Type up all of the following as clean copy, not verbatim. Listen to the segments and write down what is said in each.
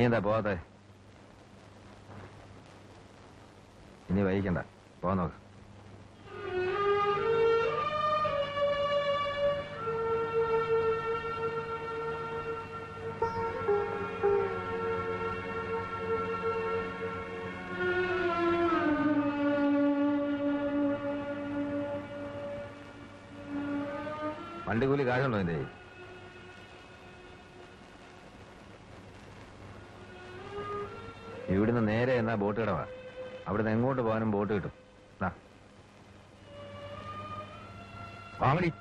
നീ എന്താ പോവാത്തെ? ഇനി വൈകിക്കണ്ട, പോവാൻ നോക്ക്. വണ്ടിക്കൂലി കാശുണ്ടോ എന്റെ? ഇവിടുന്ന് നേരെ എന്നാ ബോട്ട് കിടവാ. അവിടുന്ന് എങ്ങോട്ട് പോകാനും ബോട്ട് കിട്ടും. വാങ്ങടി.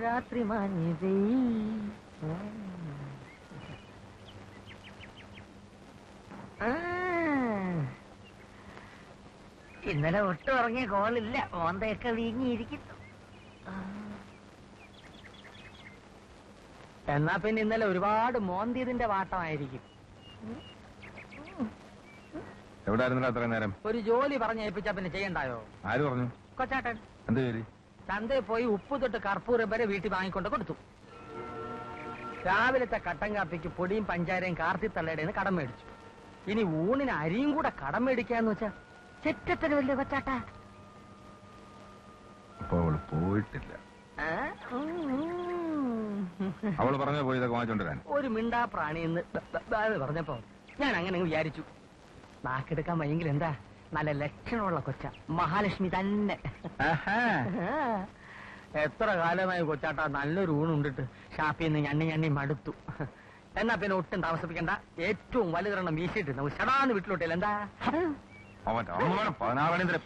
രാത്രി മാഞ്ഞതേ ഇന്നലെ ഒട്ടും ഇറങ്ങിയ കോളില്ല. മോന്തയൊക്കെ വീങ്ങിയിരിക്കുന്നു. എന്നാ പിന്നെ ഇന്നലെ ഒരുപാട് മോന്തിയതിന്റെ വാട്ടമായിരിക്കും. എവിടായിരുന്നല്ലോ അത്ര നേരം? ഒരു ജോലി പറഞ്ഞേൽപ്പിച്ചാ പിന്നെ ചെയ്യണ്ടായോ? ആര് പറഞ്ഞു? കൊച്ചാട്ടൻ. എന്ത് ജോലി? ചന്തയിൽ പോയി ഉപ്പ് തൊട്ട് കർപ്പൂരം വരെ വീട്ടിൽ വാങ്ങിക്കൊണ്ട് കൊടുത്തു. രാവിലത്തെ കട്ടൻ കാപ്പിക്ക് പൊടിയും പഞ്ചാരയും കാർത്തിത്തള്ളയുടെ കടം മേടിച്ചു. ഇനി ഊണിന് അരിയും കൂടെ കടം മേടിക്കാന്ന് വെച്ചാ ചെറ്റത്തരവല്ലേ കൊച്ചാട്ടാ? അപ്പൊ അവള് പോയിട്ടില്ല. അവള് പറഞ്ഞ പോയി ഇതൊക്കെ വാങ്ങിച്ചോണ്ടിരാൻ. ഒരു മിണ്ടാ പ്രാണി എന്ന് പറഞ്ഞപ്പോ ഞാൻ അങ്ങനെ വിചാരിച്ചു. നാക്കെടുക്കാൻ വയ്യെങ്കിൽ എന്താ, നല്ല ലക്ഷണമുള്ള കൊച്ച, മഹാലക്ഷ്മി തന്നെ. എത്ര കാലമായി കൊച്ചാട്ടാ നല്ലൊരു ഊണുണ്ടിട്ട് ഷാപ്പിൽ നിന്ന് ഞണ്ണി മടുത്തു. എന്നാ പിന്നെ ഒട്ടും താമസിപ്പിക്കണ്ട, ഏറ്റവും വലുതെണ്ണം വീശിയിട്ട് നമുക്ക് ഷടാന്ന് വീട്ടിലോട്ടില്ല. എന്താ അവൻ 16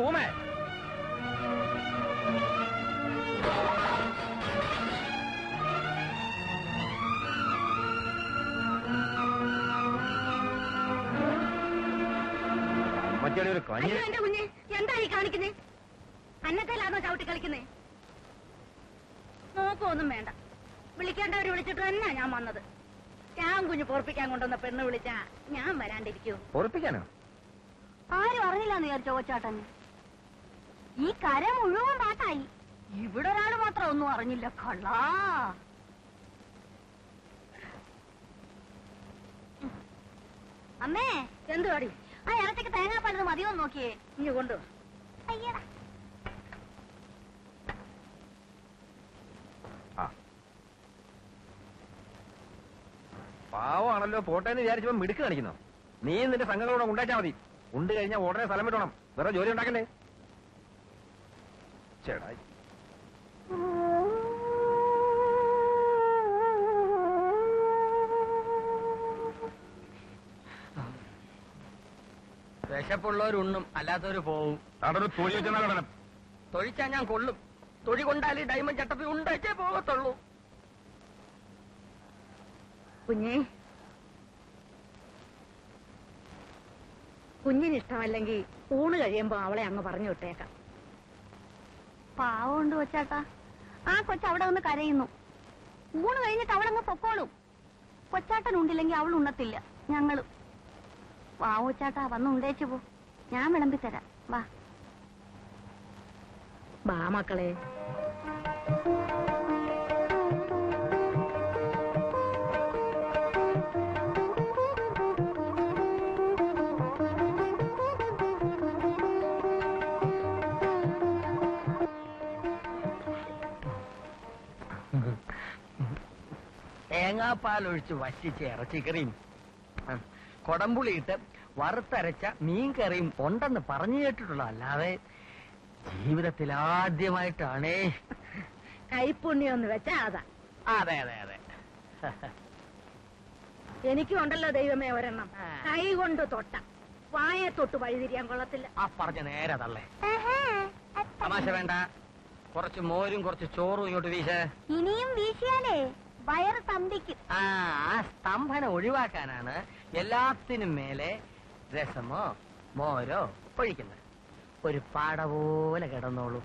ഊമേ എന്റെ കുഞ്ഞ് എന്താ ഈ കാണിക്കുന്നേ? അന്നത്തേലാണോ ചവിട്ടി കളിക്കുന്നേ? നോക്കൊന്നും വേണ്ട, വിളിക്കേണ്ടവര് വിളിച്ചിട്ട് തന്നെ ഞാൻ വന്നത്. ഞാൻ കുഞ്ഞ് പൊറപ്പിക്കാൻ കൊണ്ടുവന്ന പെണ്ണ് വിളിച്ചാ ഞാൻ വരാണ്ടിരിക്കൂ? പൊറപ്പിക്കാനോ? ആരും അറിഞ്ഞില്ലാന്ന് വിചാരിച്ചോ കൊച്ചാട്ടൻ? ഈ കര മുഴുവൻ പാട്ടായി, ഇവിടെ ഒരാള് മാത്രം ഒന്നും അറിഞ്ഞില്ല. കള്ളാ. അമ്മേ എന്തുവാടി? ആ ഇറച്ചിക്ക് തേങ്ങാപ്പാലത് മതിയോ നോക്കിയേ. ഇനി കൊണ്ടു. അയ്യടാ, പാവമാണല്ലോ, പോട്ടേന്ന് വിചാരിച്ചപ്പോ മിടുക്ക് കാണിക്കുന്നു. നീ നിന്റെ സംഘങ്ങളോടെ ഉണ്ടാച്ചാ മതി. ഉണ്ട് കഴിഞ്ഞാൽ ഉടനെ സ്ഥലം വിട്ടോണം. വേറെ ജോലി ഉണ്ടാക്കണ്ടേ? ചേടായി. വിശപ്പുള്ളവരുണ്ണും, അല്ലാത്തവര് പോവും. അവിടെ തൊഴി വെച്ചാൽ കടനം. തൊഴിച്ചാ ഞാൻ കൊള്ളും. തൊഴി കൊണ്ടാൽ ഡയമണ്ട് ചട്ടപ്പി ഉണ്ടായിട്ടേ പോകത്തുള്ളൂ. കുഞ്ഞേ, കുഞ്ഞിനിഷ്ടമല്ലെങ്കിൽ ഊണ് കഴിയുമ്പോ അവളെ അങ്ങ് പറഞ്ഞു വിട്ടേക്കാം. പാവമുണ്ട് കൊച്ചാട്ടാ, ആ കൊച്ചവിടെ വന്ന് കരയുന്നു. ഊണ് കഴിഞ്ഞിട്ട് അവളങ്ങ് പൊക്കോളും. കൊച്ചാട്ടൻ ഉണ്ടില്ലെങ്കിൽ അവൾ ഉണ്ണത്തില്ല, ഞങ്ങളും. വാ കൊച്ചാട്ടാ, വന്ന് ഉണ്ടേച്ചു പോ, ഞാൻ വിളമ്പിത്തരാം. വാ വാ മക്കളെ. തേങ്ങാപ്പാലൊഴിച്ച് വറ്റിച്ച് ഇറച്ചിക്കറിയും കൊടംപുളിയിട്ട് വറുത്തരച്ച മീൻകറിയും ഉണ്ടെന്ന് പറഞ്ഞു കേട്ടിട്ടുള്ള, അല്ലാതെ ജീവിതത്തിൽ ആദ്യമായിട്ടാണേ. കൈപ്പുണ്യം എന്ന് വെച്ചാ അതാ. അതെ അതെ അതെ. എനിക്കും ഉണ്ടല്ലോ ദൈവമേ ഒരെണ്ണം. ആ. കൈ കൊണ്ട് തൊട്ട വായെ തൊട്ട് വഴിതിരിയാൻ കൊള്ളത്തില്ല. ആ പറഞ്ഞ നേരെ തള്ളേ. തമാശ വേണ്ട. കുറച്ച് മോരും കുറച്ച് ചോറും ഇങ്ങോട്ട് വീശ. ഇനിയും വീശിയാലേ വയറ് തമ്പിക്കും. ആ സ്തംഭന ഒഴിവാക്കാനാണ് എല്ലാത്തിനും മേലെ രസമോ മോരോ ഒഴിക്കുന്നത്. ഒരു പാട പോലെ കിടന്നോളൂ.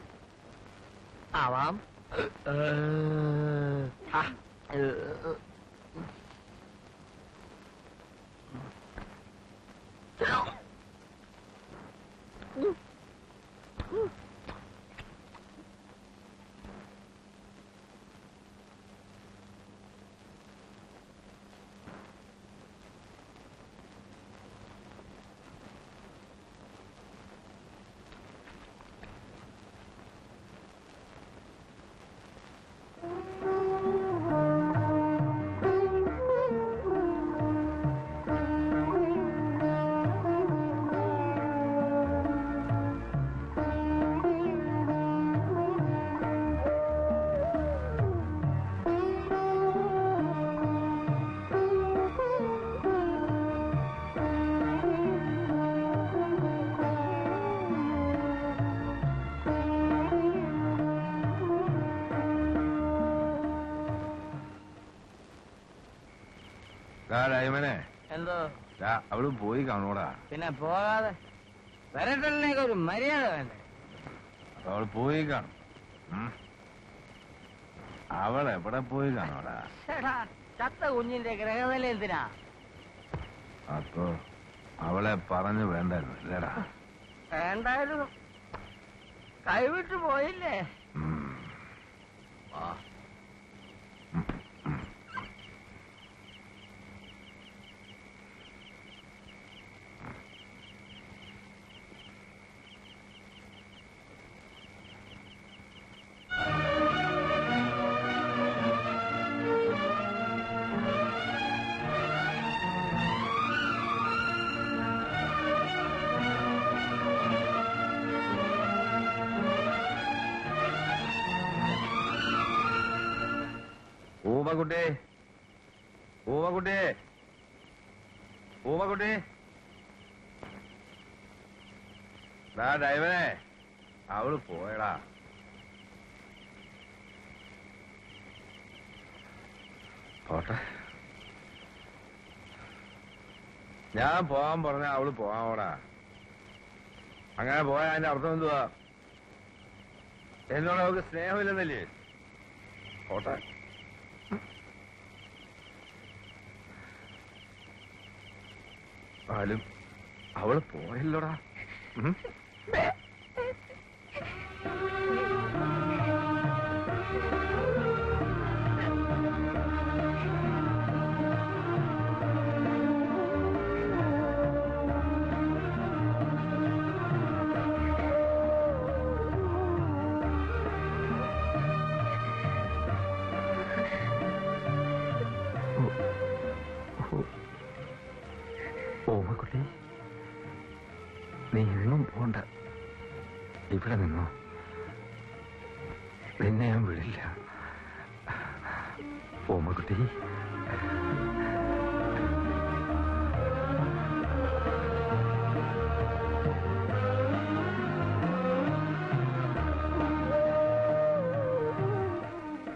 ആവാം. ആ, രായമനെ എന്തോ അവള് പോയി കാണൂടാ. പിന്നെ പോകാതെ വരട്ടലിനൊക്കെ ഒരു മര്യാദ വേണ്ടേ? അവള് പോയി കാണും. അവൾ എവിടെ പോയി കാണൂടാ? ചേട്ടാ, ചത്ത കുഞ്ഞിന്റെ ഗ്രഹനില എന്തിനാ? അപ്പൊ അവളെ പറഞ്ഞു വേണ്ടായിരുന്നു അല്ലേടാ? വേണ്ടായിരുന്നു. കൈവിട്ടു പോയില്ലേ? ആ ഊമക്കുട്ടി, ഊമക്കുട്ടി, ഊമക്കുട്ടി, ഡ്രൈവറെ അവള് പോയടാ. പോട്ടെ, ഞാൻ പോവാൻ പറഞ്ഞ അവള് പോവാമോടാ. അങ്ങനെ പോയാ അതിന്റെ അർത്ഥം എന്തുവാ? എന്നോട് അവൾക്ക് സ്നേഹമില്ലെന്നല്ലേ? പോട്ടെ. ആലും അവള് പോയല്ലോടാ. ഓമക്കുട്ടി, നീ ഇന്നും പോണ്ട. ഇവിടെ നിന്നോ, നിന്നെ ഞാൻ വിടില്ല. ഓമക്കുട്ടി.